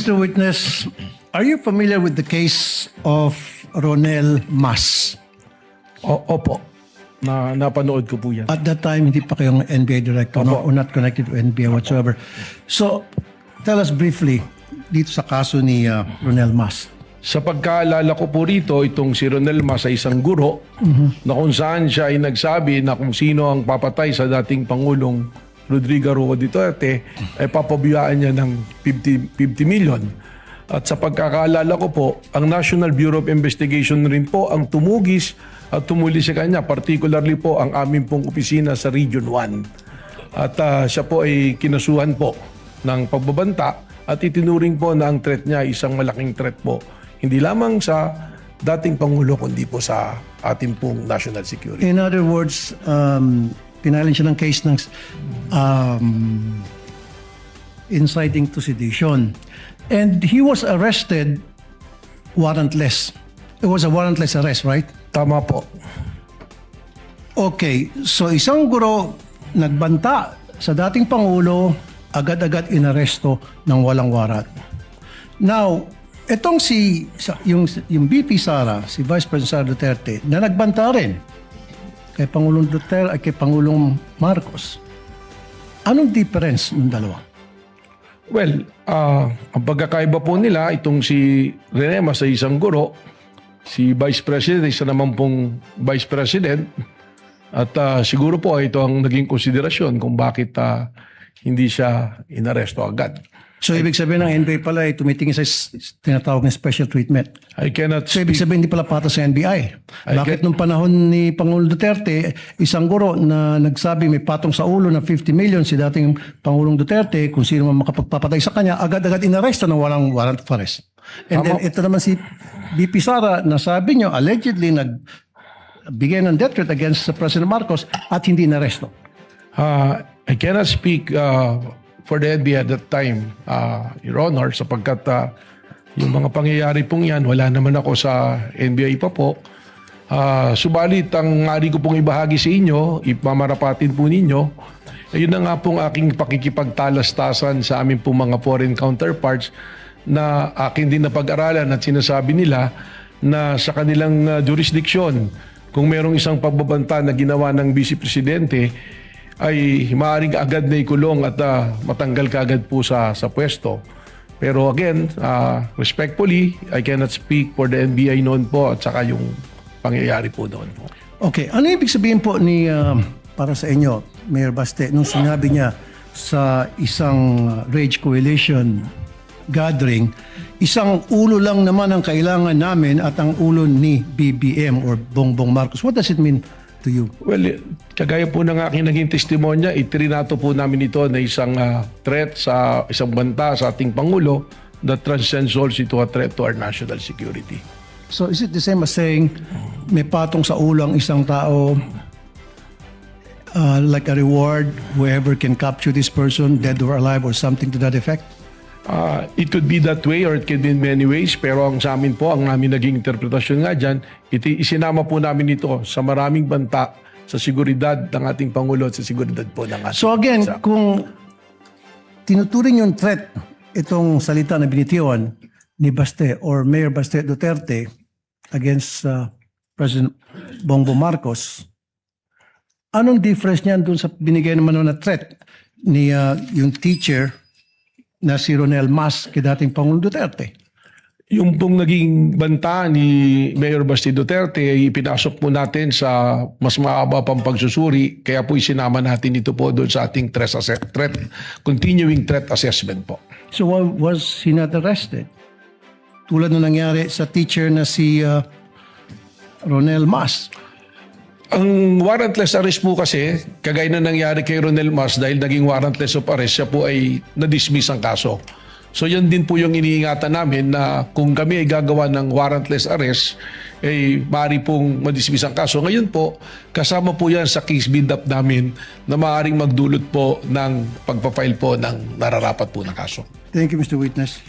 Mr. Witness, are you familiar with the case of Ronel Mas? Opo. Napanood ko po yan. At that time, hindi pa kayong NBA director, no? Or not connected to NBA whatsoever. So, tell us briefly dito sa kaso ni Ronel Mas. Sa pagkaalala ko po rito, itong si Ronel Mas ay isang guro na kung saan siya ay nagsabi na kung sino ang papatay sa dating Pangulong Rodrigo Roa Duterte ay papabiyaan niya ng 50 million. At sa pagkakaalala ko po, ang National Bureau of Investigation rin po ang tumugis at tumuli sa kanya, particularly po ang aming pong opisina sa Region 1. At siya po ay kinasuhan po ng pagbabanta at itinuring po na ang threat niya ay isang malaking threat po. Hindi lamang sa dating Pangulo, kundi po sa ating pong national security. In other words, pinalan siya ng case ng inciting to sedition. And he was arrested warrantless. It was a warrantless arrest, right? Tama po. Okay, so isang guro nagbanta sa dating Pangulo, agad-agad inaresto ng walang warrant. Now, itong yung VP Sara, si Vice President Sara Duterte, na nagbanta rin kay Pangulong Duterte at kay Pangulong Marcos. Anong difference ng dalawa? Well, ang pagkakaiba po nila, itong si Rene Mas ay isang guro, si Vice President, isa naman pong Vice President, at siguro po ito ang naging konsiderasyon kung bakit hindi siya inaresto agad. So, ibig sabihin ng NBI pala ay tumitingin sa tinatawag na special treatment. I cannot So, ibig sabihin hindi pala patas sa NBI. Bakit nung panahon ni Pangulong Duterte, isang guro na nagsabi may patong sa ulo na 50 million si dating Pangulong Duterte, kung sino man makapagpapatay sa kanya, agad-agad inaresto ng walang warrant of arrest. And then ito naman si VP Sara na sabi nyo, allegedly nagbigay ng death threat against President Marcos at hindi inaresto. I cannot speak for the NBI at that time, Your Honor, sapagkat yung mga pangyayari pong yan, wala naman ako sa NBI pa po. Subalit, ang maaari ko pong ibahagi sa inyo, ipamarapatin po ninyo, ayun na nga pong aking pakikipagtalastasan sa aming pong mga foreign counterparts na akin din na pag-aralan at sinasabi nila na sa kanilang jurisdiction, kung merong isang pagbabanta na ginawa ng Vice Presidente, ay maaaring agad na ikulong at matanggal kaagad po sa pwesto. Pero again, respectfully, I cannot speak for the NBI noon po at saka yung pangyayari po noon po. Okay, ano ibig sabihin po ni para sa inyo, Mayor Baste, nung sinabi niya sa isang Rage Coalition gathering, isang ulo lang naman ang kailangan namin at ang ulo ni BBM or Bongbong Marcos. What does it mean to you? Well, kagaya po ng aking naging testimonya, itrinato po namin ito na isang threat sa isang banta sa ating Pangulo that transcends also to a threat to our national security. So is it the same as saying may patong sa ulo ang isang tao, like a reward, whoever can capture this person, dead or alive or something to that effect? It could be that way or it can be in many ways, pero ang sa amin po, ang namin naging interpretasyon nga dyan, isinama po namin ito sa maraming banta sa seguridad ng ating Pangulo at sa seguridad po ng ating So again, kung tinuturing yung threat, itong salita na binitiwan ni Baste or Mayor Baste Duterte against President Bongbong Marcos, anong difference niyan dun sa binigay naman na threat ni yung teacher na si Ronel Mas kay dating Pangulong Duterte? Yung pong naging banta ni Mayor Baste Duterte ay pinasok po natin sa mas maaba pang pagsusuri, kaya po isinama natin ito po doon sa ating continuing threat assessment po. So why was he not arrested? Tulad na nangyari sa teacher na si Ronel Mas. Ang warrantless arrest po kasi, kagaya na nangyari kay Ronel Mas, dahil naging warrantless of arrest, siya po ay na-dismiss ang kaso. So yan din po yung iniingatan namin na kung kami ay gagawa ng warrantless arrest, ay maaari pong ma-dismiss ang kaso. Ngayon po, kasama po yan sa case build-up namin na maaaring magdulot po ng pagpapile po ng nararapat po na kaso. Thank you, Mr. Witness.